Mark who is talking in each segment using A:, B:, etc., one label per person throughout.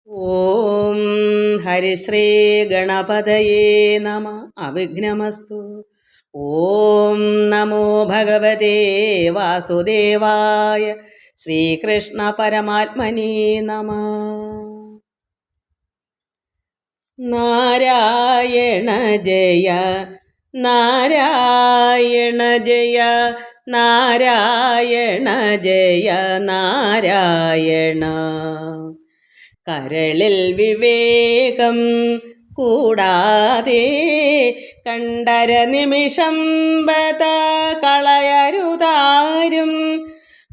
A: ഓം ഹരിശ്രീ ഗണപതയേ നമ. അവിഘ്നമസ്തു. ഓം നമോ ഭഗവതേ വാസുദേവായ. ശ്രീകൃഷ്ണ പരമാത്മനേ നമ. നാരായണ ജയ നാരായണ ജയ നാരായണ ജയ നാരായണ. കരളിൽ വിവേകം കൂടാതെ കണ്ടര നിമിഷം ബത കളയരുതാരും.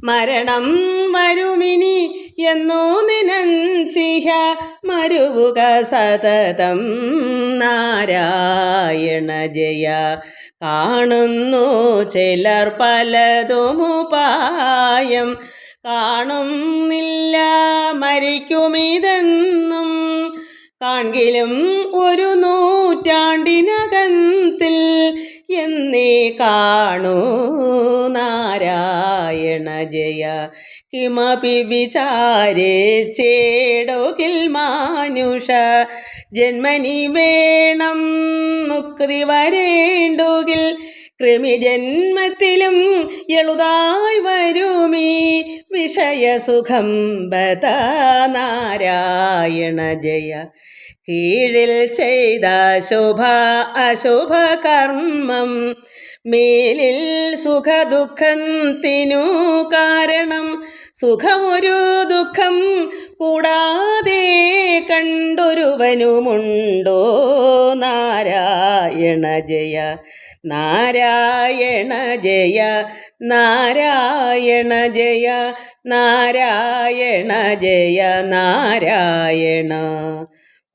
A: മരണം വരുമിനി എന്നു നിനഞ്ചിഹ മരുവുക സതതം. നാരായണ ജയ. കാണുന്നു ചിലർ പലതുമുപായം, കാണുന്നില്ല മരിക്കുമിതെന്നും. കാൺകിലും ഒരു നൂറ്റാണ്ടിനകത്തിൽ എന്നേ കാണൂ. നാരായണ ജയ. കിമപി വിചാരിച്ചേടൊകിൽ മാനുഷ ജന്മനി വേണം മുക്തി വരേണ്ടുകിൽ. കൃമിജന്മത്തിലും എളുതായി വരുമീ വിഷയസുഖം ബത. നാരായണ ജയ. കീഴിൽ ചെയ്ത ശുഭ അശുഭ കർമ്മം മേലിൽ സുഖദുഃഖത്തിനു കാരണം. സുഖമൊരു ദുഃഖം കൂടാതെ കണ്ടൊരുവനുമുണ്ടോ. നാരായണ ജയ നാരായണ ജയ നാരായണ ജയ നാരായണ ജയ നാരായണ.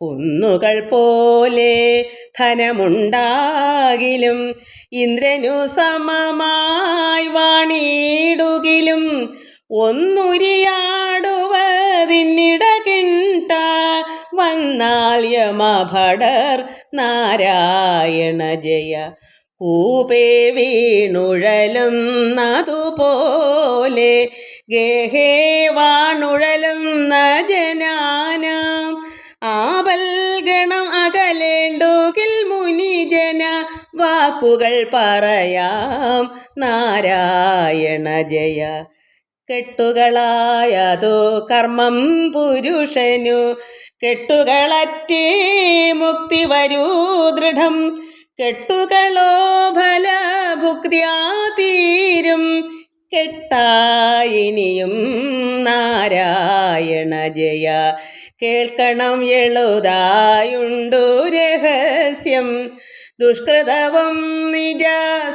A: കുന്നുകൾ പോലെ ധനമുണ്ടാകിലും ഇന്ദ്രനു സമമായി വാണിടുകിലും ഒന്നുരിയാടുവതിന്നിടകിണ്ട വന്നാൽ യമഭടർ. നാരായണ ജയ. കൂപേ വീണുഴലുന്നതുപോലെ ഗേഹേ വാണുഴലുന്ന ജനാനാം. ആപൽഗണം അകലേണ്ടുകിൽ മുനിജന വാക്കുകൾ പറയാം. നാരായണ ജയ. കെട്ടുകളായതു കർമ്മം പുരുഷനു കെട്ടുകളറ്റേ മുക്തി വരൂ ദൃഢം. കെട്ടുകളോ ഫലഭുക്തിയാ തീരും കെട്ടായിനിയും. നാരായണ ജയ. കേൾക്കണം എളുതായുണ്ടു രഹസ്യം. ദുഷ്കൃതവും നിജ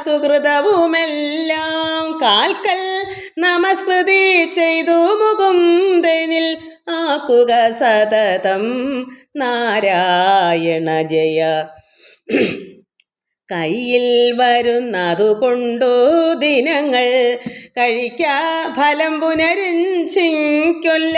A: സുഹൃതവുമെല്ലാം കാൽക്കൽ നമസ്കൃതി ചെയ്തു മുകുന്ദനിൽ ആക്കുക സതതം. നാരായണ ജയ. കയ്യിൽ വരുന്നതുകൊണ്ടു ദിനങ്ങൾ കഴിക്ക ഫലം പുനരുഞ്ചിക്കൊല്ല.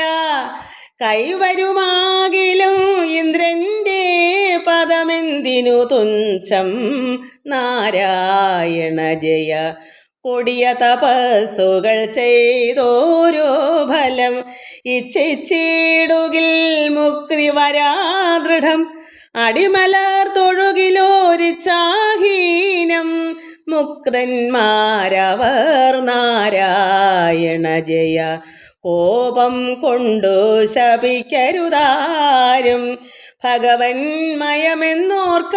A: കൈവരുമാകിലും ഇന്ദ്രന്റെ പദമെന്തിനു തുച്ഛം. നാരായണ ജയ. കൊടിയ തപസ്സുകൾ ചെയ്തോരോ ഫലം ഇച്ഛിച്ചിടുകിൽ മുക്തി വരാദൃഢം. അടിമലർ തൊഴുകിലോരിച്ചാഹീനം മുക്തന്മാരവർ. നാരായണ ജയ. കോപം കൊണ്ടു ശപിക്കരുതാരും ഭഗവൻ മയമെന്നോർക്ക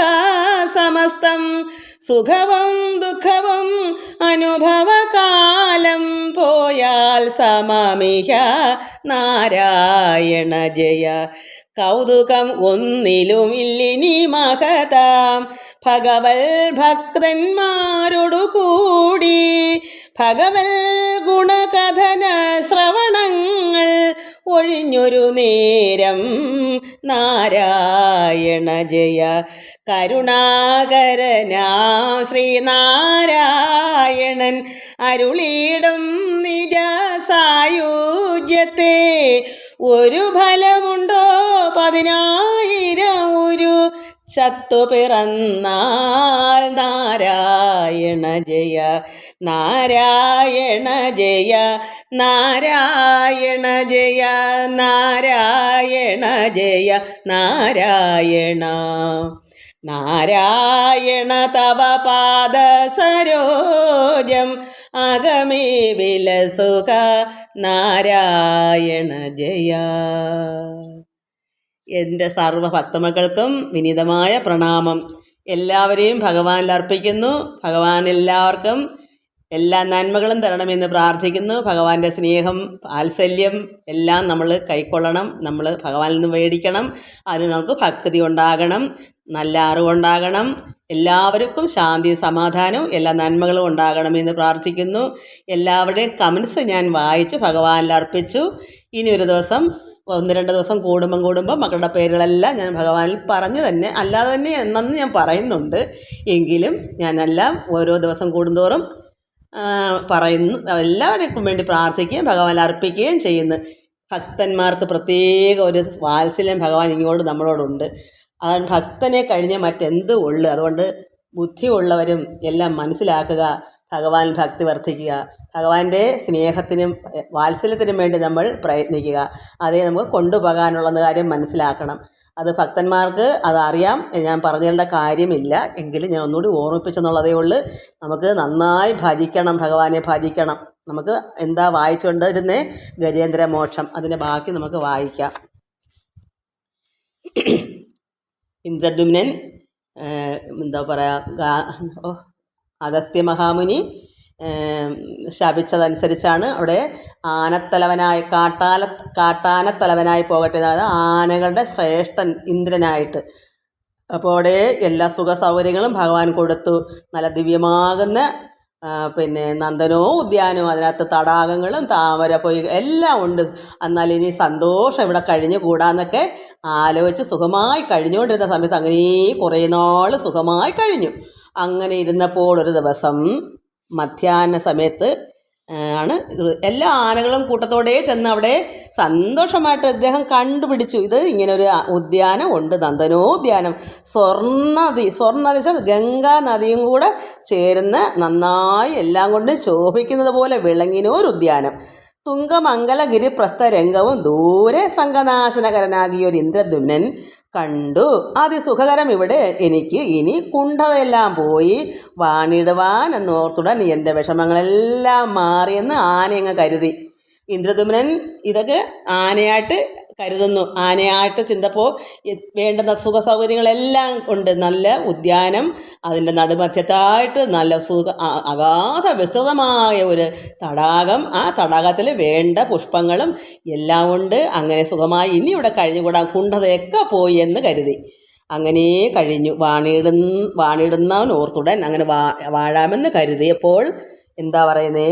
A: സമസ്തം. സുഖവും ദുഃഖവും അനുഭവകാലം പോയാൽ സമമിഹ. നാരായണ ജയ. കൗതുകം ഒന്നിലും ഇല്ലിനി മഹതാം ഭഗവൽ ഭക്തന്മാരോടു കൂടി. ഭഗവൽ ഗുണകഥന ശ്രവണങ്ങൾ ഒഴിഞ്ഞൊരു നേരം. നാരായണ ജയ. കരുണാകരനാം ശ്രീനാരായണൻ അരുളിയിടും നിജ സായുജ്യത്തെ. ഒരു ഫലമുണ്ടോ 10,000 ഒരു ശത്തു പിറന്നാൽ നാരായണ ജയ നാരായണ ജയ നാരായണ ജയ നാരായണ ജയ നാരായണ നാരായണ തവ പാദ സരോജം അകമേ വിലസുക നാരായണ ജയ. എൻ്റെ സർവ്വഭക്തമക്കൾക്കും വിനീതമായ പ്രണാമം. എല്ലാവരെയും ഭഗവാനിൽ അർപ്പിക്കുന്നു. ഭഗവാൻ എല്ലാവർക്കും എല്ലാ നന്മകളും തരണമെന്ന് പ്രാർത്ഥിക്കുന്നു. ഭഗവാന്റെ സ്നേഹം, വാത്സല്യം എല്ലാം നമ്മൾ കൈക്കൊള്ളണം. നമ്മൾ ഭഗവാനിൽ നിന്ന് മേടിക്കണം. അതിന് നമുക്ക് ഭക്തി ഉണ്ടാകണം, നല്ല അറിവുണ്ടാകണം. എല്ലാവർക്കും ശാന്തി, സമാധാനവും എല്ലാ നന്മകളും ഉണ്ടാകണമെന്ന് പ്രാർത്ഥിക്കുന്നു. എല്ലാവരുടെയും കമൻസ് ഞാൻ വായിച്ചു ഭഗവാനിൽ അർപ്പിച്ചു. ഇനി ഒരു ദിവസം 1-2 ദിവസം കൂടുമ്പം മക്കളുടെ പേരുകളെല്ലാം ഞാൻ ഭഗവാനിൽ പറഞ്ഞു തന്നെ, അല്ലാതെ തന്നെ എന്നു ഞാൻ പറയുന്നുണ്ട്. എങ്കിലും ഞാനെല്ലാം ഓരോ ദിവസം കൂടുന്തോറും പറയുന്നു. എല്ലാവർക്കും വേണ്ടി പ്രാർത്ഥിക്കുകയും ഭഗവാൻ അർപ്പിക്കുകയും ചെയ്യുന്നു. ഭക്തന്മാർക്ക് പ്രത്യേക ഒരു വാത്സല്യം ഭഗവാൻ ഇങ്ങോട്ട് നമ്മളോടുണ്ട്. അതാണ് ഭക്തനെ കഴിഞ്ഞ് മറ്റെന്തും ഉള്ളു. അതുകൊണ്ട് ബുദ്ധിയുള്ളവരും എല്ലാം മനസ്സിലാക്കുക, ഭഗവാനിൽ ഭക്തി വർദ്ധിക്കുക, ഭഗവാന്റെ സ്നേഹത്തിനും വാത്സല്യത്തിനും വേണ്ടി നമ്മൾ പ്രയത്നിക്കുക. അതേ നമുക്ക് കൊണ്ടുപോകാനുള്ള കാര്യം മനസ്സിലാക്കണം. അത് ഭക്തന്മാർക്ക് അതറിയാം, ഞാൻ പറഞ്ഞു തരേണ്ട കാര്യമില്ല. എങ്കിലും ഞാൻ ഒന്നുകൂടി ഓർമ്മിപ്പിച്ചെന്നുള്ളതേ ഉള്ളൂ. നമുക്ക് നന്നായി ഭജിക്കണം, ഭഗവാനെ ഭജിക്കണം. നമുക്ക് എന്താ വായിച്ചുകൊണ്ടിരുന്നേ? ഗജേന്ദ്ര മോക്ഷം. അതിൻ്റെ ബാക്കി നമുക്ക് വായിക്കാം. ഇന്ദ്രദ്യുമ്നൻ എന്താ പറയുക, അഗസ്ത്യ മഹാമുനി ശപിച്ചതനുസരിച്ചാണ് അവിടെ കാട്ടാനത്തലവനായി പോകട്ടെ, അതായത് ആനകളുടെ ശ്രേഷ്ഠൻ ഇന്ദ്രനായിട്ട്. അപ്പോൾ അവിടെ എല്ലാ സുഖ സൗകര്യങ്ങളും ഭഗവാൻ കൊടുത്തു. നല്ല ദിവ്യമാകുന്ന നന്ദനോ ഉദ്യാനവും, അതിനകത്ത് തടാകങ്ങളും താമര പൊയ്ക എല്ലാം ഉണ്ട്. എന്നാൽ ഇനി സന്തോഷം ഇവിടെ കഴിഞ്ഞു കൂടാന്നൊക്കെ ആലോചിച്ച് സുഖമായി കഴിഞ്ഞുകൊണ്ടിരുന്ന സമയത്ത് അങ്ങനെ കുറേ നാൾ സുഖമായി കഴിഞ്ഞു. അങ്ങനെ ഇരുന്നപ്പോൾ ഒരു ദിവസം മധ്യാഹ്ന സമയത്ത് ആണ് എല്ലാ ആനകളും കൂട്ടത്തോടെ ചെന്ന് അവിടെ സന്തോഷമായിട്ട് അദ്ദേഹം കണ്ടുപിടിച്ചു, ഇത് ഇങ്ങനെ ഒരു ഉദ്യാനം ഉണ്ട്, നന്ദനോദ്യാനം. സ്വർണ്ണനദി വെച്ചാൽ ഗംഗാ നദിയും കൂടെ ചേരുന്ന നന്നായി എല്ലാം കൊണ്ട് ശോഭിക്കുന്നത് പോലെ വിളങ്ങിനൊരുദ്യാനം. തുങ്കമംഗലഗിരിപ്രസ്ഥ രംഗവും ദൂരെ സംഘനാശനകരനാകിയ ഒരു ഇന്ദ്രദ്യുമ്നൻ കണ്ടു. അതിസുഖകരം ഇവിടെ എനിക്ക്, ഇനി കുണ്ഠതയെല്ലാം പോയി വാണിടുവാൻ എന്നോർത്തുടൻ എൻ്റെ വിഷമങ്ങളെല്ലാം മാറിയെന്ന് ആനയങ്ങ് കരുതി. ഇന്ദ്രദ്യുമ്നൻ ഇതൊക്കെ ആനയായിട്ട് കരുതുന്നു. ആനയായിട്ട് ചിന്തപ്പോൾ വേണ്ടുന്ന സുഖ സൗകര്യങ്ങളെല്ലാം ഉണ്ട്. നല്ല ഉദ്യാനം, അതിൻ്റെ നടുമധ്യത്തായിട്ട് നല്ല അഗാധ വിസ്തൃതമായ ഒരു തടാകം. ആ തടാകത്തിൽ വേണ്ട പുഷ്പങ്ങളും എല്ലാം ഉണ്ട്. അങ്ങനെ സുഖമായി ഇനി ഇവിടെ കഴിഞ്ഞുകൂടാൻ, കുണ്ഠതയൊക്കെ പോയി എന്ന് കരുതി. അങ്ങനെ കഴിഞ്ഞു. വാണിടുന്നവൻ ഓർത്തുടൻ അങ്ങനെ വാഴാമെന്ന് കരുതിയപ്പോൾ എന്താ പറയുന്നേ,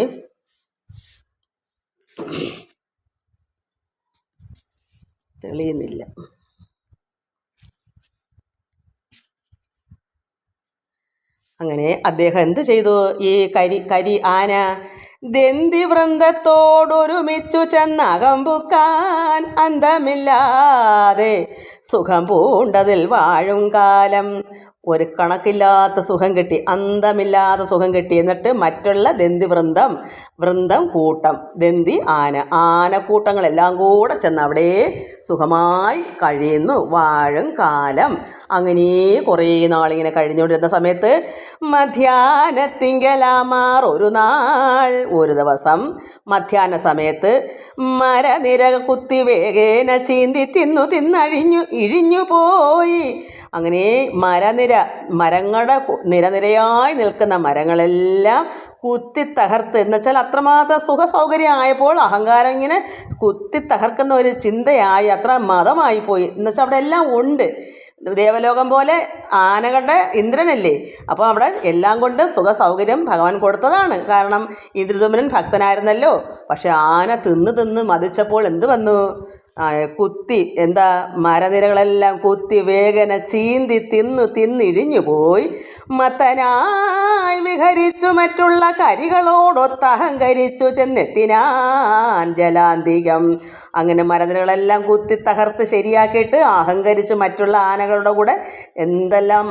A: തെളിയുന്നില്ല. അങ്ങനെ അദ്ദേഹം എന്ത് ചെയ്തു? ഈ ആന ദന്തിവൃന്ദത്തോടൊരുമിച്ചു ചെന്നകമ്പുക്കാൻ അന്തമില്ലാതെ സുഖം പൂണ്ടതിൽ വാഴും കാലം. ഒരു കണക്കില്ലാത്ത സുഖം കിട്ടി, അന്തമില്ലാത്ത സുഖം കിട്ടി. എന്നിട്ട് മറ്റുള്ള വൃന്ദം കൂട്ടം, ആനക്കൂട്ടങ്ങളെല്ലാം കൂടെ ചെന്ന് അവിടെ സുഖമായി കഴിയുന്നു, വാഴും കാലം. അങ്ങനെ കുറേ നാളിങ്ങനെ കഴിഞ്ഞുകൊണ്ടിരുന്ന സമയത്ത് മധ്യാഹ്നത്തിങ്കലാമാർ ഒരു ദിവസം മധ്യാഹ്ന സമയത്ത് മരനിര കുത്തി വേഗേന ചീന്തി ഇഴിഞ്ഞു പോയി. അങ്ങനെ മരങ്ങളുടെ നിരനിരയായി നിൽക്കുന്ന മരങ്ങളെല്ലാം കുത്തി തകർത്ത്, എന്നുവെച്ചാൽ അത്രമാത്രം സുഖ സൗകര്യം ആയപ്പോൾ അഹങ്കാരം ഇങ്ങനെ കുത്തി തകർക്കുന്ന ഒരു ചിന്തയായി, അത്ര മതമായി പോയി. എന്നുവെച്ചാൽ അവിടെ എല്ലാം ഉണ്ട്. ദേവലോകം പോലെ ആനകളുടെ ഇന്ദ്രനല്ലേ, അപ്പോൾ അവിടെ എല്ലാം കൊണ്ട് സുഖ സൗകര്യം ഭഗവാൻ കൊടുത്തതാണ്. കാരണം ഇന്ദ്രദ്യുമ്നൻ ഭക്തനായിരുന്നല്ലോ. പക്ഷെ ആന തിന്ന് മതിച്ചപ്പോൾ എന്ത് വന്നു? കുത്തി എന്താ മരനിരകളെല്ലാം കുത്തി വേഗന ചീന്തി തിന്നിഴിഞ്ഞു പോയി മത്തനായി വിഹരിച്ചു മറ്റുള്ള കരികളോടൊത്തഹങ്കരിച്ചു ചെന്നെത്തിനാൻ ജലാന്തികം. അങ്ങനെ മരനിരകളെല്ലാം കുത്തി തകർത്ത് ശരിയാക്കിയിട്ട് അഹങ്കരിച്ച് മറ്റുള്ള ആനകളുടെ കൂടെ എന്തെല്ലാം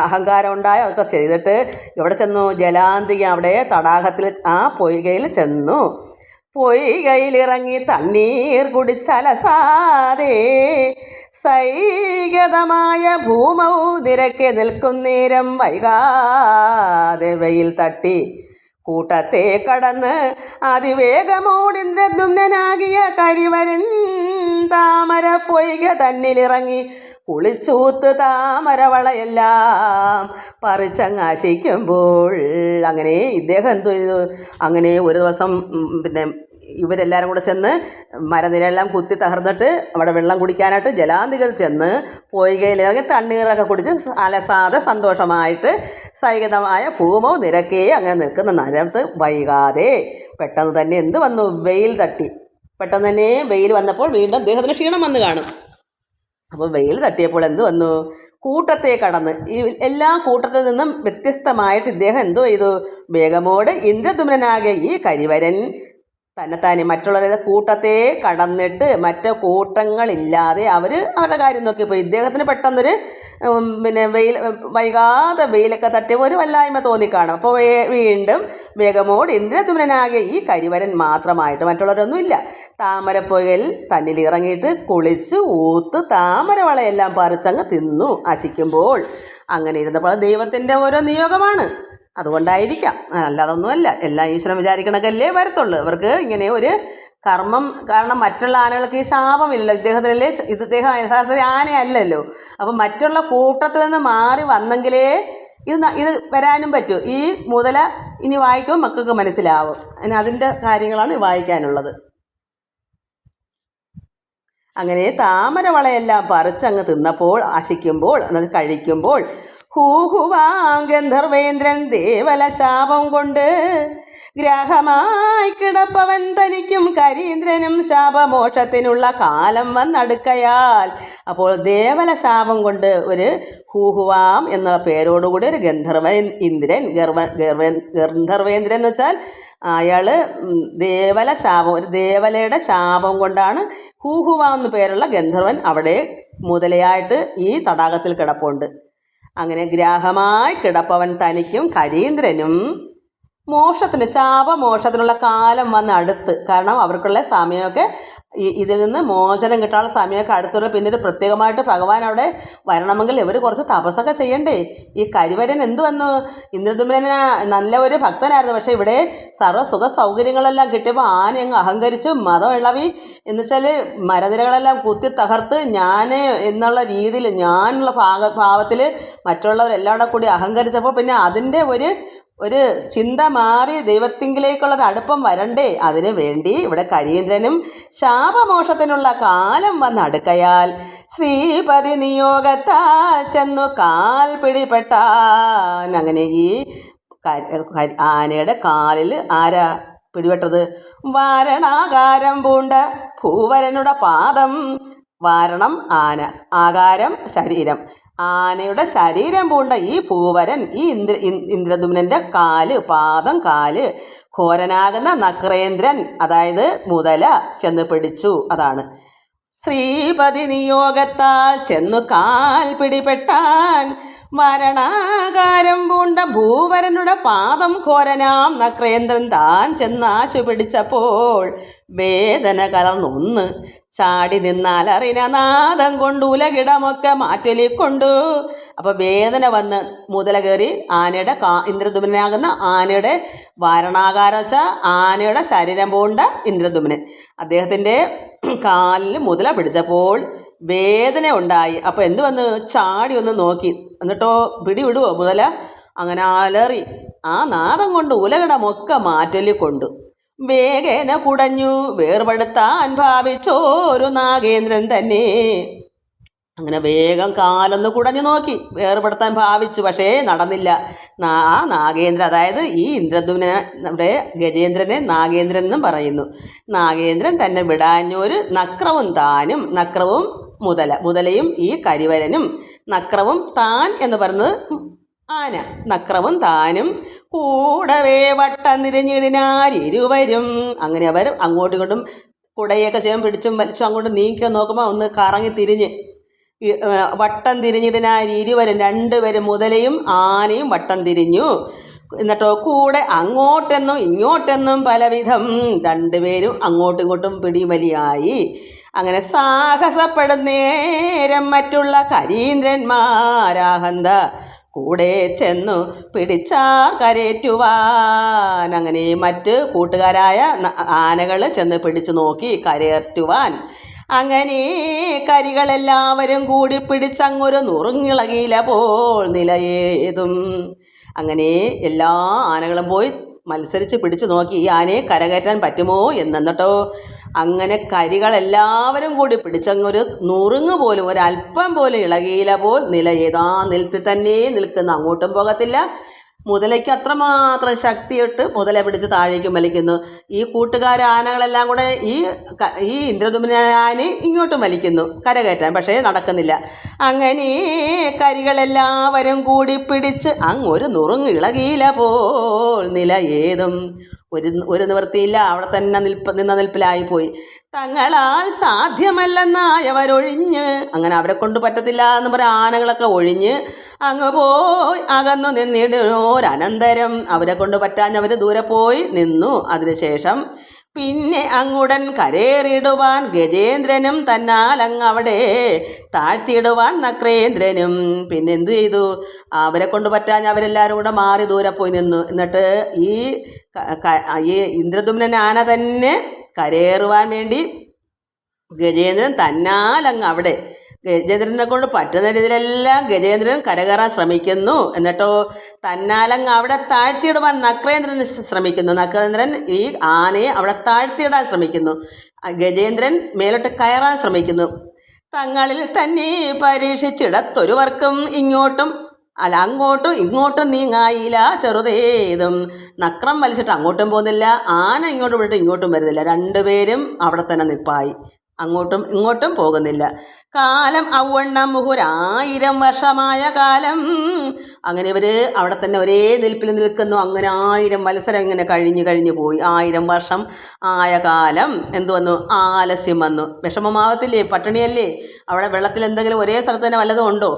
A: അഹങ്കാരം ഉണ്ടായോ അതൊക്കെ ചെയ്തിട്ട് എവിടെ ചെന്നു? ജലാന്തികം, അവിടെ തടാകത്തിൽ ആ പൊയ്കയിൽ ചെന്നു. പൊയ്കയിലിറങ്ങി തണ്ണീർ കുടിച്ചലസാതെ സൈകതമായ ഭൂമൗ നിരക്കെ നിൽക്കുന്നേരം വൈകാതെ വെയിൽ തട്ടി കൂട്ടത്തെ കടന്ന് അതിവേഗമോടിന്ദ്രദ്യുമ്നനാകിയ കരിവരൻ താമര പൊയ്ക തന്നിലിറങ്ങി കുളിച്ചൂത്ത് താമരവളയെല്ലാം പറിച്ചങ്ങാശിക്കുമ്പോൾ. അങ്ങനെ ഇദ്ദേഹം എന്തോ ചെയ്തു? അങ്ങനെ ഒരു ദിവസം പിന്നെ ഇവരെല്ലാവരും കൂടെ ചെന്ന് മരനിരെല്ലാം കുത്തി തകർന്നിട്ട് അവിടെ വെള്ളം കുടിക്കാനായിട്ട് ജലാന്തികയിൽ ചെന്ന് പൊയ്കയിലിറങ്ങി തണ്ണീറൊക്കെ കുടിച്ച് അലസാതെ സന്തോഷമായിട്ട് സൈകതമായ ഭൂമോ നിരക്കേ അങ്ങനെ നിൽക്കുന്ന നേരത്ത് വൈകാതെ പെട്ടെന്ന് തന്നെ എന്ത് വന്നു? വെയിൽ തട്ടി. പെട്ടെന്ന് തന്നെ വെയിൽ വന്നപ്പോൾ വീണ്ടും അദ്ദേഹത്തിന് ക്ഷീണം വന്ന് കാണും. അപ്പോൾ വെയിൽ തട്ടിയപ്പോൾ എന്ത് വന്നു? കൂട്ടത്തെ കടന്ന് ഈ എല്ലാ കൂട്ടത്തിൽ നിന്നും വ്യത്യസ്തമായിട്ട് ഇദ്ദേഹം എന്തോ ചെയ്തു? വേഗമോട് ഇന്ദ്രദ്യുമ്നനാകെ ഈ കരിവരൻ തന്നെത്താനെ മറ്റുള്ളവരുടെ കൂട്ടത്തെ കടന്നിട്ട് മറ്റു കൂട്ടങ്ങളില്ലാതെ അവരുടെ കാര്യം നോക്കിയപ്പോൾ ഇദ്ദേഹത്തിന് പെട്ടെന്നൊരു പിന്നെ വൈകാതെ വെയിലൊക്കെ തട്ടിയപ്പോൾ ഒരു വല്ലായ്മ തോന്നിക്കാണും. അപ്പോൾ വീണ്ടും വേഗമോട് ഇന്ദ്രദ്യുമ്നനാകെ ഈ കരിവരൻ മാത്രമായിട്ട് മറ്റുള്ളവരൊന്നുമില്ല താമരപ്പൊയ്കയിൽ തന്നിൽ ഇറങ്ങിയിട്ട് കുളിച്ച് ഊത്ത് താമരവളയെല്ലാം പറിച്ചങ്ങ് തിന്നു ആശിക്കുമ്പോൾ. അങ്ങനെ ഇരുന്നപ്പോൾ ദൈവത്തിൻ്റെ ഓരോ നിയോഗമാണ്, അതുകൊണ്ടായിരിക്കാം, അല്ലാതൊന്നുമല്ല. എല്ലാം ഈശ്വരൻ വിചാരിക്കണക്കല്ലേ വരത്തുള്ളൂ. ഇവർക്ക് ഇങ്ങനെ ഒരു കർമ്മം, കാരണം മറ്റുള്ള ആനകൾക്ക് ഈ ശാപമില്ലല്ലോ. ഇദ്ദേഹത്തിനല്ലേ ഇദ്ദേഹം യഥാർത്ഥത്തിൽ ആനയല്ലല്ലോ. അപ്പം മറ്റുള്ള കൂട്ടത്തിൽ നിന്ന് മാറി വന്നെങ്കിലേ ഇത് വരാനും പറ്റൂ. ഈ മുതല ഇനി വായിക്കുമ്പോൾ മക്കൾക്ക് മനസ്സിലാവും. അതിൻ്റെ കാര്യങ്ങളാണ് വായിക്കാനുള്ളത്. അങ്ങനെ താമരവളയെല്ലാം പറിച്ചങ്ങ് തിന്നപ്പോൾ ആശിക്കുമ്പോൾ എന്നത് കഴിക്കുമ്പോൾ ഹൂഹുവാം ഗന്ധർവേന്ദ്രൻ ദേവല ശാപം കൊണ്ട് ഗ്രാഹമായി കിടപ്പവൻ തനിക്കും കരീന്ദ്രനും ശാപമോക്ഷത്തിനുള്ള കാലം വന്നടുക്കയാൽ. അപ്പോൾ ദേവല ശാപം കൊണ്ട് ഒരു ഹൂഹുവാം എന്ന പേരോടുകൂടി ഒരു ഇന്ദ്രൻ ഗന്ധർവേന്ദ്രൻ എന്ന് വെച്ചാൽ അയാൾ ദേവല ശാപം, ഒരു ദേവലയുടെ ശാപം കൊണ്ടാണ് ഹൂഹുവാം എന്ന് പേരുള്ള ഗന്ധർവൻ അവിടെ മുതലയായിട്ട് ഈ തടാകത്തിൽ കിടപ്പുണ്ട്. അങ്ങനെ ഗ്രാഹമായി കിടപ്പവൻ തനിക്കും കരീന്ദ്രനും ശാപമോക്ഷത്തിനുള്ള കാലം വന്ന് അടുത്ത്. കാരണം അവർക്കുള്ള സമയമൊക്കെ ഇതിൽ നിന്ന് മോചനം കിട്ടാനുള്ള സമയമൊക്കെ അടുത്തുള്ള. പിന്നീട് പ്രത്യേകമായിട്ട് ഭഗവാൻ അവിടെ വരണമെങ്കിൽ ഇവർ കുറച്ച് തപസ്സൊക്കെ ചെയ്യണ്ടേ. ഈ കരിവരൻ എന്ത് വന്നു? ഇന്ദ്രദ്യുമ്നന് നല്ല ഒരു ഭക്തനായിരുന്നു. പക്ഷേ ഇവിടെ സർവ്വസുഖ സൗകര്യങ്ങളെല്ലാം കിട്ടിയപ്പോൾ ആന അങ്ങ് അഹങ്കരിച്ചു മതം ഇളവി. എന്നുവെച്ചാൽ മരനിരകളെല്ലാം കുത്തി തകർത്ത് ഞാൻ എന്നുള്ള രീതിയിൽ, ഞാനുള്ള ഭാവത്തിൽ മറ്റുള്ളവരെല്ലാം കൂടി അഹങ്കരിച്ചപ്പോൾ പിന്നെ അതിൻ്റെ ഒരു ചിന്ത മാറി ദൈവത്തിങ്കിലേക്കുള്ളൊരു അടുപ്പം വരണ്ടേ. അതിനു വേണ്ടി ഇവിടെ കരീന്ദ്രനും ശാപമോക്ഷത്തിനുള്ള കാലം വന്നടുക്കയാൽ ശ്രീപതി നിയോഗത്താൽ ചെന്നു കാൽ പിടിപെട്ടാൻ. അങ്ങനെ ഈ ആനയുടെ കാലിൽ ആരാ പിടിപെട്ടത്? വാരണാകാരം പൂണ്ട ഭൂവരനുടെ പാദം. വാരണം ആന, ആകാരം ശരീരം. ആനയുടെ ശരീരം പൂണ്ട ഈ ഭൂവരൻ, ഈ ഇന്ദ്രദ്യുമ്നൻ്റെ പാദം കാല് ഘോരനാകുന്ന നക്രേന്ദ്രൻ, അതായത് മുതല ചെന്ന് പിടിച്ചു. അതാണ് ശ്രീപതി നിയോഗത്താൽ ചെന്നു കാൽ പിടിപെട്ടാൻ. മരണാകാരം പൂണ്ട ഭൂവരനുടെ പാദം ഘോരനാം നക്രേന്ദ്രൻ താൻ ചെന്നാശു പിടിച്ചപ്പോൾ വേദന കലർന്നൊന്ന് ചാടി നിന്നാലറിന നാദം കൊണ്ട് ഉലകിടമൊക്കെ മാറ്റൊലിക്കൊണ്ടു. അപ്പോൾ വേദന വന്ന് മുതല കയറി ആനയുടെ ഇന്ദ്രദ്യുമ്നാകുന്ന ആനയുടെ വാരണാകാരം വെച്ചാൽ ആനയുടെ ശരീരം പൂണ്ട ഇന്ദ്രദ്യുമ്നൻ അദ്ദേഹത്തിൻ്റെ കാലിൽ മുതല പിടിച്ചപ്പോൾ വേദന ഉണ്ടായി. അപ്പോൾ എന്ത് വന്ന്? ചാടി ഒന്ന് നോക്കി, എന്നിട്ടോ പിടിവിടുവോ മുതല? അങ്ങനെ അലറി ആ നാദം കൊണ്ട് ഉലകിടമൊക്കെ മാറ്റൊലിക്കൊണ്ടു. വേഗേന കുടഞ്ഞു വേർപെടുത്താൻ ഭാവിച്ചോരു നാഗേന്ദ്രൻ തന്നെ. അങ്ങനെ വേഗം കാലൊന്ന് കുടഞ്ഞു നോക്കി, വേർപെടുത്താൻ ഭാവിച്ചു. പക്ഷേ നടന്നില്ല. ആ നാഗേന്ദ്രൻ, അതായത് ഈ ഇന്ദ്രദ്യുമ്നനെ ഗജേന്ദ്രനെ നാഗേന്ദ്രൻ എന്നും പറയുന്നു. നാഗേന്ദ്രൻ തന്നെ വിടാഞ്ഞൊരു നക്രവും താനും, നക്രവും മുതലയും ഈ കരിവരനും, നക്രവും താൻ എന്ന് പറയുന്നത് ആന, നക്രവും താനും കൂടവേ വട്ടം തിരിഞ്ഞിടിനാർ ഇരുവരും. അങ്ങനെ അവർ അങ്ങോട്ടും ഇങ്ങോട്ടും കുടയൊക്കെ ചെയ്യാൻ പിടിച്ചും വലിച്ചും അങ്ങോട്ട് നീക്കി നോക്കുമ്പോൾ ഒന്ന് കറങ്ങി തിരിഞ്ഞ് വട്ടം തിരിഞ്ഞിടിനാർ ഇരുവരും, രണ്ടുപേരും മുതലയും ആനയും വട്ടം തിരിഞ്ഞു. എന്നിട്ടോ കൂടെ അങ്ങോട്ടെന്നും ഇങ്ങോട്ടെന്നും പലവിധം, രണ്ടുപേരും അങ്ങോട്ടും ഇങ്ങോട്ടും പിടിവലിയായി. അങ്ങനെ സാഹസപ്പെടുന്നേരം മറ്റുള്ള കരീന്ദ്രന്മാരാഹന്ത കൂടെ ചെന്നു പിടിച്ചാർ കരേറ്റുവാൻ. അങ്ങനെ മറ്റ് കൂട്ടുകാരായ ആനകൾ ചെന്ന് പിടിച്ചു നോക്കി കരയേറ്റുവാൻ. അങ്ങനെ കരികളെല്ലാവരും കൂടി പിടിച്ചങ്ങൊരു നുറുങ്ങിളകിയില പോൽ നിലയേതും. അങ്ങനെ എല്ലാ ആനകളും പോയി മത്സരിച്ച് പിടിച്ചു നോക്കി ഈ ആനയെ കരകയറ്റാൻ പറ്റുമോ എന്നിട്ടോ അങ്ങനെ കരികളെല്ലാവരും കൂടി പിടിച്ചങ്ങൊരു നുറുങ്ങ് പോലും ഒരല്പം പോലും ഇളകിയില പോൽ നിലയേത്. ആ നിൽപ്പിൽ തന്നെ നിൽക്കുന്ന, അങ്ങോട്ടും പോകത്തില്ല. മുതലയ്ക്ക് അത്രമാത്രം ശക്തിയിട്ട് മുതലെ പിടിച്ച് താഴേക്കും വലിക്കുന്നു. ഈ ആനകളെല്ലാം കൂടെ ഈ ഇന്ദ്രദ്യുമ്നനെ ഇങ്ങോട്ടും വലിക്കുന്നു കരകയറ്റാൻ, പക്ഷേ നടക്കുന്നില്ല. അങ്ങനെ കരികളെല്ലാവരും കൂടി പിടിച്ച് അങ്ങൊരു നുറുങ്ങ് ഇളകിയില പോൽ നിലയേതും. ഒരു നിവൃത്തിയില്ല, അവിടെ തന്നെ നിന്ന നിൽപ്പിലായിപ്പോയി. തങ്ങളാൽ സാധ്യമല്ലെന്നായവരൊഴിഞ്ഞ്, അങ്ങനെ അവരെ കൊണ്ട് പറ്റത്തില്ല എന്ന് പറഞ്ഞ ആനകളൊക്കെ ഒഴിഞ്ഞ് അങ്ങ് പോയി അകന്നു നിന്നിടോരനന്തരം. അവരെ കൊണ്ട് പറ്റാഞ്ഞവർ ദൂരെ പോയി നിന്നു. അതിനുശേഷം പിന്നെ അങ്ങുടൻ കരേറിടുവാൻ ഗജേന്ദ്രനും തന്നാൽ അങ്ങവിടെ താഴ്ത്തിയിടുവാൻ നക്രേന്ദ്രനും. പിന്നെ എന്തു ചെയ്തു? അവരെ കൊണ്ട് പറ്റാഞ്ഞ അവരെല്ലാവരും കൂടെ മാറി ദൂരെ പോയി നിന്നു. എന്നിട്ട് ഈ ഇന്ദ്രദ്യുമ്നൻ ആന തന്നെ കരേറുവാൻ വേണ്ടി ഗജേന്ദ്രൻ തന്നാൽ അങ്ങ് അവിടെ, ഗജേന്ദ്രനെ കൊണ്ട് പറ്റുന്ന രീതിയിലെല്ലാം ഗജേന്ദ്രൻ കരകയറാൻ ശ്രമിക്കുന്നു. എന്നിട്ടോ തന്നാലങ്ങ് അവിടെ താഴ്ത്തിയിടുവാൻ നക്രേന്ദ്രൻ ശ്രമിക്കുന്നു. നക്രേന്ദ്രൻ ഈ ആനയെ അവിടെ താഴ്ത്തിയിടാൻ ശ്രമിക്കുന്നു. ഗജേന്ദ്രൻ മേലോട്ട് കയറാൻ ശ്രമിക്കുന്നു. തങ്ങളിൽ തന്നെ പരീക്ഷിച്ചിടത്തൊരുവർക്കും അങ്ങോട്ടും ഇങ്ങോട്ടും നീങ്ങായില്ല ചെറുതേതും. നക്രം വലിച്ചിട്ട് അങ്ങോട്ടും പോകുന്നില്ല, ആന ഇങ്ങോട്ടും വിട്ടിട്ട് ഇങ്ങോട്ടും വരുന്നില്ല. രണ്ടുപേരും അവിടെ തന്നെ നിൽപ്പായി, അങ്ങോട്ടും ഇങ്ങോട്ടും പോകുന്നില്ല. കാലം ഔവണ്ണം മുഹുരായിരം വർഷമായ കാലം. അങ്ങനെ ഇവർ അവിടെ തന്നെ ഒരേ നിൽപ്പിൽ നിൽക്കുന്നു. അങ്ങനെ 1000 മത്സരം ഇങ്ങനെ കഴിഞ്ഞു പോയി. 1000 വർഷം ആയ കാലം എന്തു വന്നു? ആലസ്യം വന്നു. വിഷമമാവത്തില്ലേ? പട്ടിണിയല്ലേ? അവിടെ വെള്ളത്തിൽ എന്തെങ്കിലും ഒരേ സ്ഥലത്ത് തന്നെ വല്ലതും ഉണ്ടോ?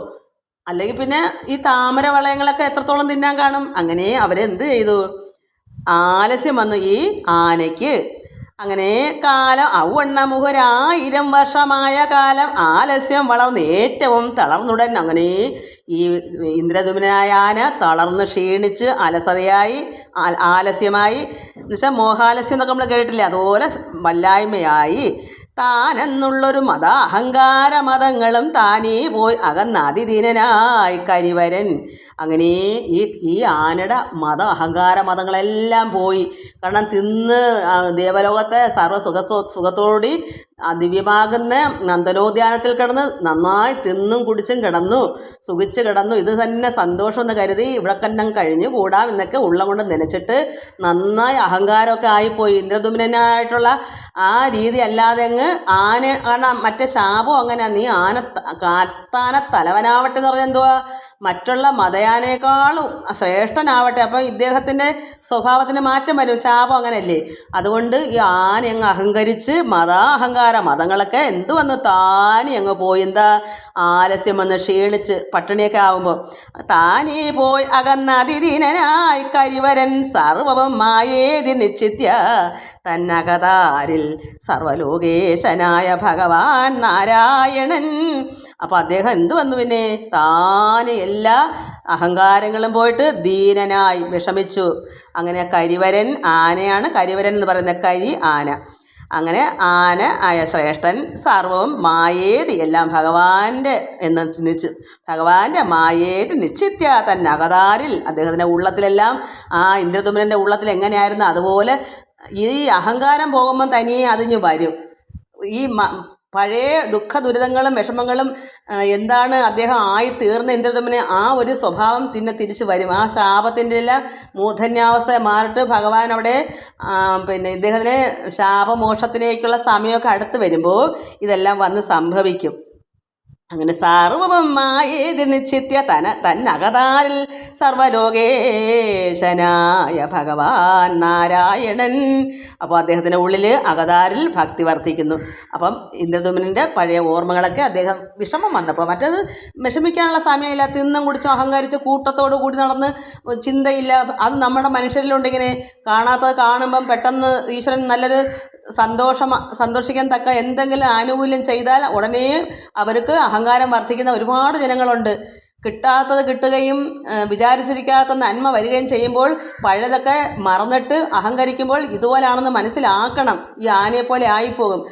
A: അല്ലെങ്കിൽ പിന്നെ ഈ താമര വളയങ്ങളൊക്കെ എത്രത്തോളം തിന്നാൻ കാണും? അങ്ങനെ അവരെന്ത് ചെയ്തു? ആലസ്യം വന്നു ഈ ആനയ്ക്ക്. അങ്ങനെ കാലം ഔവണ്ണമുഹരായിരം വർഷമായ കാലം ആലസ്യം വളർന്ന് ഏറ്റവും തളർന്നുടൻ. അങ്ങനെ ഈ ഇന്ദ്രദ്യുമ്നനായ ആന തളർന്ന് ക്ഷീണിച്ച് അലസതയായി, ആലസ്യമായി, എന്നുവെച്ചാൽ മോഹാലസ്യം എന്നൊക്കെ നമ്മൾ കേട്ടില്ലേ, അതുപോലെ വല്ലായ്മയായി. താനെന്നുള്ളൊരു അഹങ്കാര മതങ്ങളും താനേ പോയി അകന്നതിദീനനായി കരിവരൻ. അങ്ങനെ ഈ ആനയുടെ അഹങ്കാര മതങ്ങളെല്ലാം പോയി. കാരണം തിന്ന് ദേവലോകത്തെ സുഖത്തോടി ദിവ്യമാകുന്ന നന്ദനോദ്യാനത്തിൽ കിടന്ന് നന്നായി തിന്നും കുടിച്ചും സുഖിച്ച് കിടന്നു. ഇത് തന്നെ സന്തോഷം എന്ന് കരുതി ഇവിടെ തന്നെ കഴിഞ്ഞു കൂടാം എന്നൊക്കെ ഉള്ളം കൊണ്ട് നനച്ചിട്ട് നന്നായി അഹങ്കാരമൊക്കെ ആയിപ്പോയി. ഇന്ദ്രദ്യുമ്നനായിട്ടുള്ള ആ രീതി അല്ലാതെ അങ്ങ് ആന, കാരണം മറ്റേ ശാപം അങ്ങനെ, നീ കാട്ടാന തലവനാവട്ടെ എന്ന് പറഞ്ഞാൽ എന്തുവാ, മറ്റുള്ള മതയാനേക്കാളും ശ്രേഷ്ഠനാവട്ടെ. അപ്പം ഇദ്ദേഹത്തിൻ്റെ സ്വഭാവത്തിന് മാറ്റം വരും, ശാപം അങ്ങനെയല്ലേ. അതുകൊണ്ട് ഈ ആന അങ്ങ് അഹങ്കരിച്ച് മതങ്ങളൊക്കെ എന്തു വന്നു താനേ അങ്ങ് പോയി. എന്താ? ആലസ്യം വന്ന് ക്ഷീണിച്ച് പട്ടിണിയൊക്കെ ആവുമ്പോൾ താനേ പോയി അകന്നതിദീനനായി കരിവരൻ സർവവും മായേതി നിശ്ചിത്യ തന്നകതാരിൽ സർവലോകേശനായ ഭഗവാൻ നാരായണൻ. അപ്പോൾ അദ്ദേഹം എന്തു വന്നു? പിന്നെ താനെ എല്ലാ അഹങ്കാരങ്ങളും പോയിട്ട് ദീനനായി വിഷമിച്ചു. അങ്ങനെ കരിവരൻ ആനയാണ്, കരിവരൻ എന്ന് പറയുന്ന കരി ആന. അങ്ങനെ ആന ആയ ശ്രേഷ്ഠൻ സർവവും മായേതി, എല്ലാം ഭഗവാന്റെ ഭഗവാന്റെ മായേതി നിശ്ചിത്യ തന്നകതാരിൽ, അദ്ദേഹത്തിൻ്റെ ഉള്ളത്തിലെല്ലാം ആ ഇന്ദ്രദ്യുമ്നൻ്റെ ഉള്ളത്തിൽ എങ്ങനെയായിരുന്നു അതുപോലെ ഈ അഹങ്കാരം പോകുമ്പം തനിയെ അതിഞ്ഞു വരും. ഈ പഴയ ദുഃഖ ദുരിതങ്ങളും വിഷമങ്ങളും എന്താണ് അദ്ദേഹം ആയി തീർന്ന ഇന്ദ്രദുമ്നന് ആ ഒരു സ്വഭാവം പിന്നെ തിരിച്ചു വരും. ആ ശാപത്തിൻ്റെ എല്ലാം മൂർധന്യാവസ്ഥ മാറിയിട്ട് ഭഗവാൻ അവിടെ പിന്നെ ഇദ്ദേഹത്തിനെ ശാപമോക്ഷത്തിലേക്കുള്ള സമയമൊക്കെ അടുത്ത് വരുമ്പോൾ ഇതെല്ലാം വന്ന് സംഭവിക്കും. അങ്ങനെ സർവവും മായേതി നിശ്ചിത്യ തന്നകതാരിൽ സർവലോകേശനായ ഭഗവാൻ നാരായണൻ. അപ്പോൾ അദ്ദേഹത്തിൻ്റെ ഉള്ളിൽ അകതാരിൽ ഭക്തി വർദ്ധിക്കുന്നു. അപ്പം ഇന്ദ്രദുമ്നൻ്റെ പഴയ ഓർമ്മകളൊക്കെ അദ്ദേഹം വിഷമം വന്നപ്പോൾ, മറ്റേത് വിഷമിക്കാനുള്ള സമയമില്ല, തിന്നും കുടിച്ചും അഹങ്കരിച്ച് കൂട്ടത്തോടു കൂടി നടന്ന് ചിന്തയില്ല. അത് നമ്മുടെ മനുഷ്യരിലുണ്ടിങ്ങനെ കാണാത്തത് കാണുമ്പം പെട്ടെന്ന് ഈശ്വരൻ നല്ലൊരു സന്തോഷിക്കാൻ തക്ക എന്തെങ്കിലും ആനുകൂല്യം ചെയ്താൽ ഉടനെ അവർക്ക് അഹങ്കാരം വർദ്ധിക്കുന്ന ഒരുപാട് ജനങ്ങളുണ്ട്. കിട്ടാത്തത് കിട്ടുകയും വിചാരിച്ചിരിക്കാത്ത നന്മ വരികയും ചെയ്യുമ്പോൾ പഴയതൊക്കെ മറന്നിട്ട് അഹങ്കരിക്കുമ്പോൾ ഇതുപോലാണെന്ന് മനസ്സിലാക്കണം. ഈ ആനയെപ്പോലെ ആയിപ്പോകും,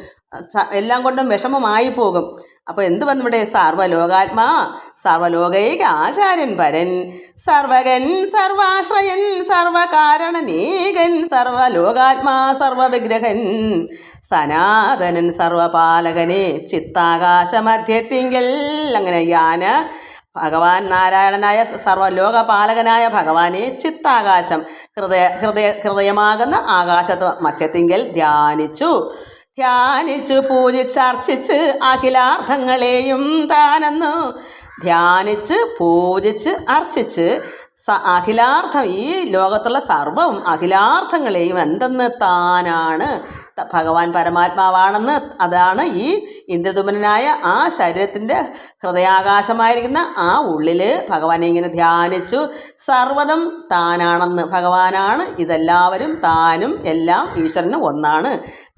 A: എല്ലാം കൊണ്ടും വിഷമമായി പോകും. അപ്പോൾ എന്ത് വന്നിവിടെ? സർവലോകാത്മാ സർവലോകൈക ആചാര്യൻ പരൻ സർവകൻ സർവാശ്രയൻ സർവകാരണനീകൻ സർവലോകാത്മാ സർവവിഗ്രഹൻ സനാതനൻ സർവപാലകനെ ചിത്താകാശമധ്യത്തിങ്കൽ. അങ്ങനെ യാന ഭഗവാൻ നാരായണനായ സർവലോകപാലകനായ ഭഗവാനെ ചിത്താകാശം ഹൃദയമാകുന്ന ആകാശത്ത് മധ്യത്തിങ്കൽ ധ്യാനിച്ചു പൂജിച്ചർച്ചിച്ച് അഖിലാർത്ഥങ്ങളെയും താനെന്നു ധ്യാനിച്ച് പൂജിച്ച് അർച്ചിച്ച് അഖിലാർത്ഥം ഈ ലോകത്തുള്ള സർവവും അഖിലാർത്ഥങ്ങളെയും എന്തെന്ന് താനാണ്, ഭഗവാൻ പരമാത്മാവാണെന്ന്, അതാണ് ഈ ഇന്ദ്രദുമ്നനായ ആ ശരീരത്തിൻ്റെ ഹൃദയാകാശമായിരിക്കുന്ന ആ ഉള്ളിൽ ഭഗവാനെ ഇങ്ങനെ ധ്യാനിച്ചു. സർവ്വതും താനാണെന്ന്, ഭഗവാനാണ് ഇതെല്ലാവരും, താനും എല്ലാം ഈശ്വരനും ഒന്നാണ്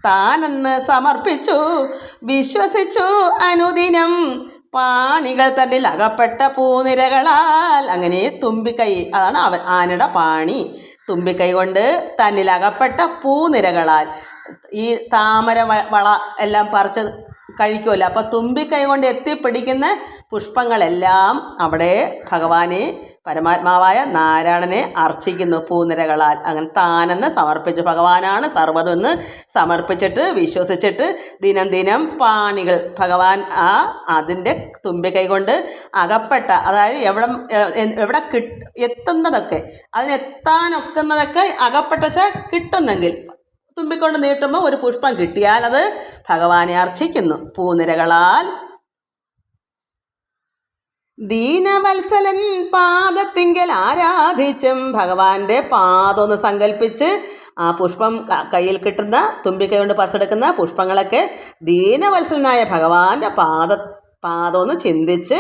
A: താനെന്ന് സമർപ്പിച്ചു വിശ്വസിച്ചു അനുദിനം പാണികൾ തന്നിൽ അകപ്പെട്ട പൂനിരകളാൽ. അങ്ങനെ തുമ്പിക്കൈ, അതാണ് ആനയുടെ പാണി, തുമ്പിക്കൈ കൊണ്ട് തന്നിൽ അകപ്പെട്ട പൂനിരകളാൽ. ഈ താമര വള എല്ലാം പറിച്ച് കഴിക്കുമല്ലോ, അപ്പോൾ തുമ്പിക്കൈ കൊണ്ട് എത്തിപ്പിടിക്കുന്ന പുഷ്പങ്ങളെല്ലാം അവിടെ ഭഗവാനെ പരമാത്മാവായ നാരായണനെ അർച്ചിക്കുന്നു പൂനിരകളാൽ. അങ്ങനെ താനെന്ന് സമർപ്പിച്ച്, ഭഗവാനാണ് സർവ്വതെന്ന് സമർപ്പിച്ചിട്ട് വിശ്വസിച്ചിട്ട് ദിനം ദിനം പാണികൾ ഭഗവാൻ അതിൻ്റെ തുമ്പിക്കൈ കൊണ്ട് അകപ്പെട്ട, അതായത് എവിടെ എത്തുന്നതൊക്കെ, അതിനെത്താനൊക്കുന്നതൊക്കെ അകപ്പെട്ട കിട്ടുന്നെങ്കിൽ തുമ്പിക്കൊണ്ട് നീട്ടുമ്പോൾ ഒരു പുഷ്പം കിട്ടിയാൽ അത് ഭഗവാനെ അർച്ചിക്കുന്നു പൂനിരകളാൽ. ദീനവത്സലൻ പാദത്തിങ്കൽ ആരാധിച്ചും ഭഗവാന്റെ പാദമൊന്ന് സങ്കല്പിച്ച് ആ പുഷ്പം കയ്യിൽ കിട്ടുന്ന തുമ്പിക്കൈ കൊണ്ട് പറിച്ചെടുക്കുന്ന പുഷ്പങ്ങളൊക്കെ ദീനവത്സലനായ ഭഗവാന്റെ പാദമൊന്ന് ചിന്തിച്ച്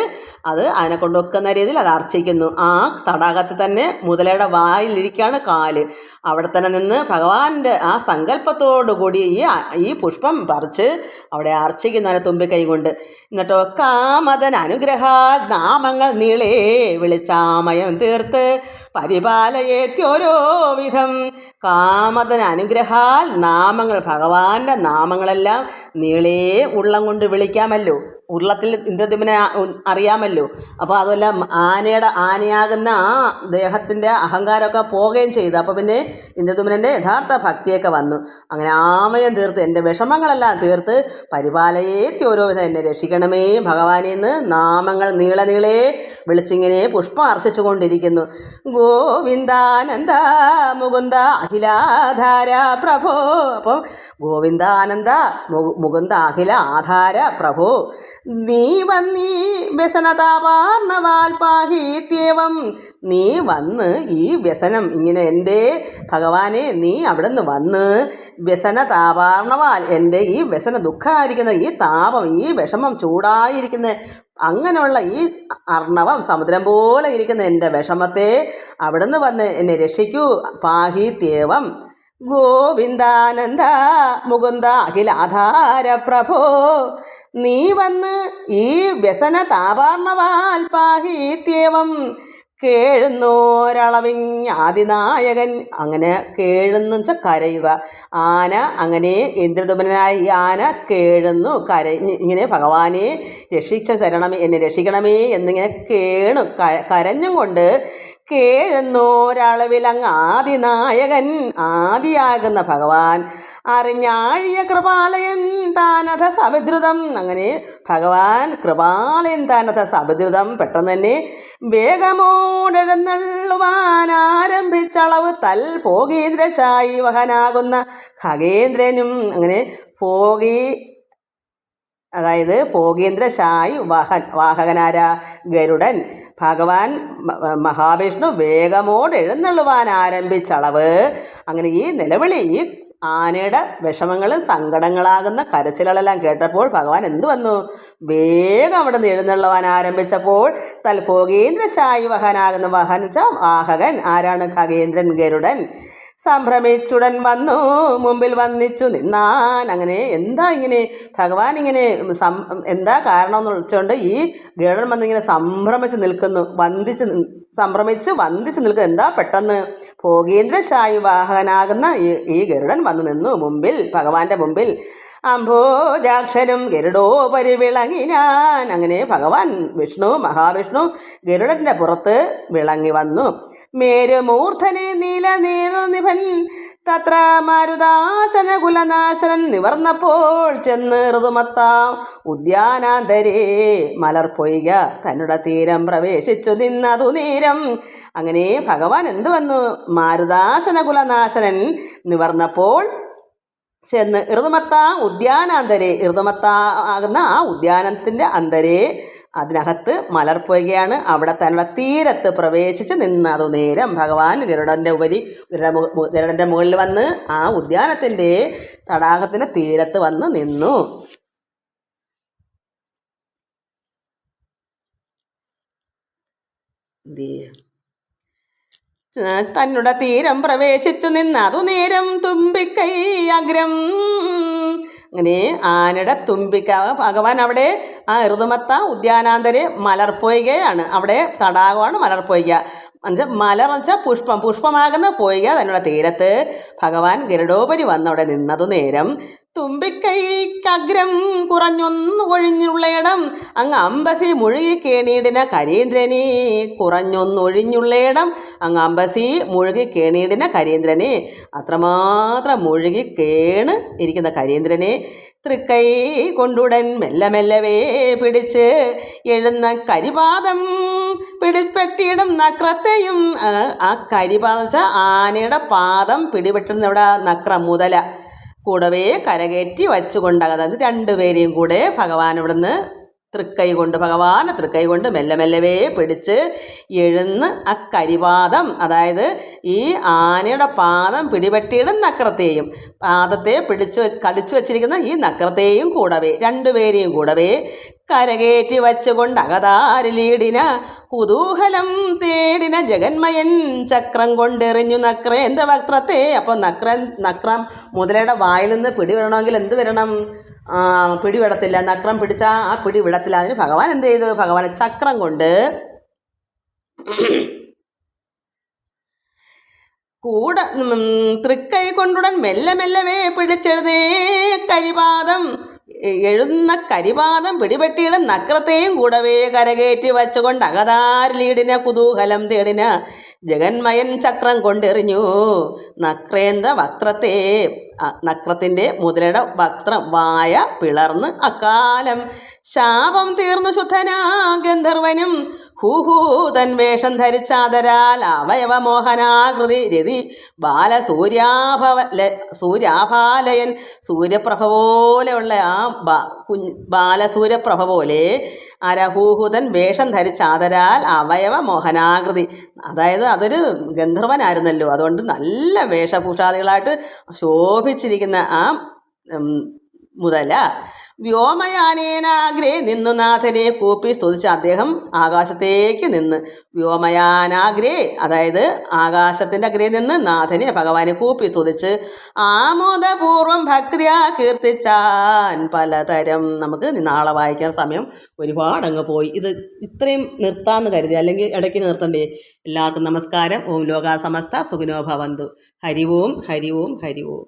A: അതിനെ കൊണ്ടുവെക്കുന്ന രീതിയിൽ അത് അർച്ചിക്കുന്നു. ആ തടാകത്തിൽ തന്നെ മുതലയുടെ വായിലിരിക്കുകയാണ് കാല്. അവിടെ തന്നെ നിന്ന് ഭഗവാന്റെ ആ സങ്കല്പത്തോടു കൂടി ഈ പുഷ്പം പറിച്ച് അവിടെ അർച്ചിക്കുന്നു അതിനെ തുമ്പിക്കൈ കൊണ്ട്. എന്നിട്ടോ കാമതൻ അനുഗ്രഹാൽ നാമങ്ങൾ നീളേ വിളിച്ചാമയം തീർത്ത് പരിപാലയേത്യോരോ വിധം. കാമതൻ അനുഗ്രഹാൽ നാമങ്ങൾ, ഭഗവാന്റെ നാമങ്ങളെല്ലാം നീളേ ഉള്ളം കൊണ്ട് വിളിക്കാമല്ലോ. ഉരുളത്തിൽ ഇന്ദ്രദുമ്നനെ അറിയാമല്ലോ. അപ്പോൾ അതുമല്ല ആനയാകുന്ന ആ ദേഹത്തിൻ്റെ അഹങ്കാരമൊക്കെ പോവുകയും ചെയ്തു. അപ്പോൾ പിന്നെ ഇന്ദ്രദുമ്നൻ്റെ യഥാർത്ഥ ഭക്തിയൊക്കെ വന്നു. അങ്ങനെ ആമയം തീർത്ത്, എൻ്റെ വിഷമങ്ങളെല്ലാം തീർത്ത് പരിപാലയേത്തി ഓരോ വിധം എന്നെ രക്ഷിക്കണമേ ഭഗവാനെന്ന് നാമങ്ങൾ നീളെ നീളെ വിളിച്ചിങ്ങനെ പുഷ്പം അർച്ചിച്ചു കൊണ്ടിരിക്കുന്നു. ഗോവിന്ദാനന്ദ മുകുന്ദ അഖിലാധാര പ്രഭോ. അപ്പം ഗോവിന്ദാനന്ദ മുകുന്ദ അഖില ആധാര പ്രഭോ, നീ വന്നീ വ്യസനതാപാർണവാൽ പാഹീത്യവം. നീ വന്ന് ഈ വ്യസനം, ഇങ്ങനെ എൻ്റെ ഭഗവാനെ നീ അവിടുന്ന് വന്ന് വ്യസനതാപാർണവാൽ, എൻ്റെ ഈ വ്യസന ദുഃഖമായിരിക്കുന്ന ഈ താപം, ഈ വിഷമം ചൂടായിരിക്കുന്ന അങ്ങനെയുള്ള ഈ അർണവം സമുദ്രം പോലെ ഇരിക്കുന്ന എൻ്റെ വിഷമത്തെ അവിടുന്ന് വന്ന് എന്നെ രക്ഷിക്കൂ. പാഹീത്യവം ഗോവിന്ദാനന്ദ മുകുന്ദ അഖിലാധാര പ്രഭോ, നീ വന്ന് ഈ വ്യസന താപാർണവാൽ പാഹീത്യവം. കേഴുന്നോരളവിഞ്ഞാദിനായകൻ. അങ്ങനെ കേഴുന്നു വെച്ചാൽ കരയുക. ആന അങ്ങനെ ഇന്ദ്രദുമ്നനായ ഈ ആന കേഴുന്നു, ഇങ്ങനെ ഭഗവാനെ രക്ഷിച്ചു തരണമേ, എന്നെ രക്ഷിക്കണമേ എന്നിങ്ങനെ കരഞ്ഞും കൊണ്ട് കേഴുന്നോരളവിലങ്ങ് ആദിനായകൻ ആദിയാകുന്ന ഭഗവാൻ അറിഞ്ഞാഴിയ കൃപാലയൻ താനഥ സവിദ്രുതം. അങ്ങനെ ഭഗവാൻ കൃപാലയൻ താനഥ സവിദ്രുതം പെട്ടെന്ന് തന്നെ വേഗമോടെഴുന്നള്ളുവാൻ ആരംഭിച്ചളവ് തൽ ഭോഗീന്ദ്രശായി വഹനാകുന്ന ഖഗേന്ദ്രനും. അങ്ങനെ അതായത് ഭോഗീന്ദ്രശായി വാഹകനാര ഗരുഡൻ. ഭഗവാൻ മഹാവിഷ്ണു വേഗമോട് എഴുന്നള്ളുവാൻ ആരംഭിച്ചളവ്. അങ്ങനെ ഈ നിലവിളി, ഈ ആനയുടെ വിഷമങ്ങളും സങ്കടങ്ങളാകുന്ന കരച്ചിലുകളെല്ലാം കേട്ടപ്പോൾ ഭഗവാൻ എന്തു വന്നു? വേഗം അവിടെ നിന്ന് എഴുന്നള്ളുവാൻ ആരംഭിച്ചപ്പോൾ ഭോഗീന്ദ്രശായി വഹനാകുന്ന വഹൻ വെച്ചാൽ വാഹകൻ ആരാണ്? ഖഗേന്ദ്രൻ, ഗരുഡൻ. സംഭ്രമിച്ചുടൻ വന്നു മുമ്പിൽ വന്നിച്ചു നിന്നാൻ. അങ്ങനെ എന്താ ഇങ്ങനെ ഭഗവാൻ ഇങ്ങനെ എന്താ കാരണം എന്ന് വിളിച്ചുകൊണ്ട് ഈ ഗരുഡൻ വന്നിങ്ങനെ സംഭ്രമിച്ച് നിൽക്കുന്നു, വന്ദിച്ച് നിൽക്കുന്നു. എന്താ പെട്ടെന്ന് ഭോഗീന്ദ്രശായി വാഹകനാകുന്ന ഈ ഗരുഡൻ വന്നു നിന്നു മുമ്പിൽ, ഭഗവാന്റെ മുമ്പിൽ. അംഭോജാക്ഷനും ഗരുഡോപരി വിളങ്ങിനാൻ. അങ്ങനെ ഭഗവാൻ മഹാവിഷ്ണു ഗരുഡന്റെ പുറത്ത് വിളങ്ങി വന്നു. മേരുമൂർധനെ നീലനിഭൻ തത്ര മാരുദാശന കുലനാശനൻ നിവർന്നപ്പോൾ ചെന്ന് ഋതുമത്താം ഉദ്യാനാന്തരേ മലർപ്പൊയ്ക തന്നുടെ തീരം പ്രവേശിച്ചു നിന്നതു നേരം. അങ്ങനെ ഭഗവാൻ എന്തു വന്നു? മാരുദാശന കുലനാശനൻ നിവർന്നപ്പോൾ ചെന്ന് ഋതുമത്താ ഉദ്യാനാന്തരെ, ഋതുമത്താ ആകുന്ന ആ ഉദ്യാനത്തിൻ്റെ അന്തരെ, അതിനകത്ത് മലർപ്പൊയ്കയാണ്, അവിടെ തന്നെ തീരത്ത് പ്രവേശിച്ച് നിന്നതു നേരം ഭഗവാൻ ഗരുഡൻ്റെ മുകളിൽ വന്ന് ആ ഉദ്യാനത്തിൻ്റെ തടാകത്തിൻ്റെ തീരത്ത് വന്ന് നിന്നു. തന്നുടെ തീരം പ്രവേശിച്ചു നിന്നതു നേരം തുമ്പിക്കൈ അഗ്രം. അങ്ങനെ ആനയുടെ തുമ്പിക്ക ഭഗവാൻ അവിടെ ആ ഋതുമത്ത ഉദ്യാനാന്തരെ മലർപ്പൊയ്കയാണ്, അവിടെ തടാകമാണ് മലർപ്പൊയ്ക. മലർ വെച്ചാൽ പുഷ്പമാകുന്ന പൊയ്ക തന്നുടെ തീരത്ത് ഭഗവാൻ ഗരുഡോപരി വന്നവിടെ നിന്നതു നേരം തുമ്പിക്കൈക്കഗ്രം കുറഞ്ഞൊന്നു ഒഴിഞ്ഞുള്ളയിടം അങ്ങ് അമ്പസി മുഴുകി കേണീടിന കരീന്ദ്രനെ. കുറഞ്ഞൊന്നൊഴിഞ്ഞുള്ളയിടം അങ്ങ് അമ്പസി മുഴുകി കേണീടിന കരീന്ദ്രനെ. അത്രമാത്രം മുഴുകി കേണ് ഇരിക്കുന്ന കരീന്ദ്രനെ തൃക്കൈ കൊണ്ടുടൻ മെല്ലവേ പിടിച്ച് എഴുന്ന കരിപാദം പിടിപ്പെട്ടിയിടും നക്രത്തെയും. ആ കരിപാദം വെച്ചാൽ ആനയുടെ പാദം പിടിപെട്ടിരുന്ന ഇവിടെ നക്രം മുതല കൂടവേ കരകയറ്റി വച്ചുകൊണ്ട്, അതായത് രണ്ടുപേരെയും കൂടെ ഭഗവാൻ ഇവിടുന്ന് ഭഗവാന്റെ തൃക്കൈ കൊണ്ട് മെല്ലവേ പിടിച്ച് എഴുന്ന് ആ കരിപാദം, അതായത് ഈ ആനയുടെ പാദം പിടിപെട്ടിയിടും നക്രത്തെയും, പാദത്തെ കടിച്ചു വച്ചിരിക്കുന്ന ഈ നക്രത്തെയും കൂടവേ, രണ്ടുപേരെയും കൂടവേ കരകേറ്റി വച്ചുകൊണ്ട് അകതാരിലീടിന കുതൂഹലം തേടിന ജഗന്മയൻ ചക്രം കൊണ്ടെറിഞ്ഞു നക്രേന്ദ്ര വക്രത്തെ. അപ്പോൾ നക്രം മുതലയുടെ വായിൽ നിന്ന് പിടിവിടണമെങ്കിൽ എന്ത് വരണം? പിടിവിടത്തില്ല. നക്രം പിടിച്ചാൽ ആ പിടി വിടത്തില്ല. അതിന് ഭഗവാൻ എന്ത് ചെയ്തു? ഭഗവാനെ ചക്രം കൊണ്ട് തൃക്കൈ കൊണ്ടുടൻ മെല്ലവേ പിടിച്ചെഴുതേ കരിപാദം എഴുന്ന കരിപാദം പിടിപെട്ടിയിടും നക്രത്തെയും കൂടവേ കരകേറ്റി വച്ചുകൊണ്ട് അകതാരിലീടിന കുതൂഹലം തേടിന ജഗന്മയൻ ചക്രം കൊണ്ടെറിഞ്ഞു നക്രേന്ദ്ര വക്രത്തെ. നക്രത്തിൻ്റെ മുതലയുടെ വക്രം വായ പിളർന്ന് അക്കാലം ശാപം തീർന്നു ശുദ്ധനാ ഗന്ധർവനും ഹൂഹൂതൻ വേഷം ധരിച്ചാദരാൽ അവയവമോഹനാകൃതി രതി സൂര്യാഭാലയൻ സൂര്യപ്രഭ പോലെയുള്ള ആ ബാലസൂര്യപ്രഭ പോലെ ഹൂഹൂതൻ വേഷം ധരിച്ചാദരാൽ അവയവമോഹനാകൃതി. അതായത് അതൊരു ഗന്ധർവനായിരുന്നല്ലോ, അതുകൊണ്ട് നല്ല വേഷഭൂഷാദികളായിട്ട് ശോഭിച്ചിരിക്കുന്ന ആ മുതല വ്യോമയാനേനാഗ്രേ നിന്നു നാഥനെ കൂപ്പി സ്തുതിച്ച് അദ്ദേഹം ആകാശത്തേക്ക് നിന്ന്, വ്യോമയാനാഗ്രേ അതായത് ആകാശത്തിൻ്റെ അഗ്രേ നിന്ന് നാഥനെ ഭഗവാനെ കൂപ്പി സ്തുതിച്ച് ആമോദപൂർവം ഭക്തിയാ കീർത്തിച്ചാൻ പലതരം. നമുക്ക് നാളെ വായിക്കാൻ സമയം ഒരുപാടങ്ങ് പോയി, ഇത് ഇത്രയും നിർത്താമെന്ന് കരുതി, അല്ലെങ്കിൽ ഇടയ്ക്ക് നിർത്തണ്ടേ. എല്ലാവർക്കും നമസ്കാരം. ഓം ലോകാ സമസ്ത സുഖിനോ ഭവന്തു. ഹരി ഓം ഹരി ഓം ഹരി ഓം.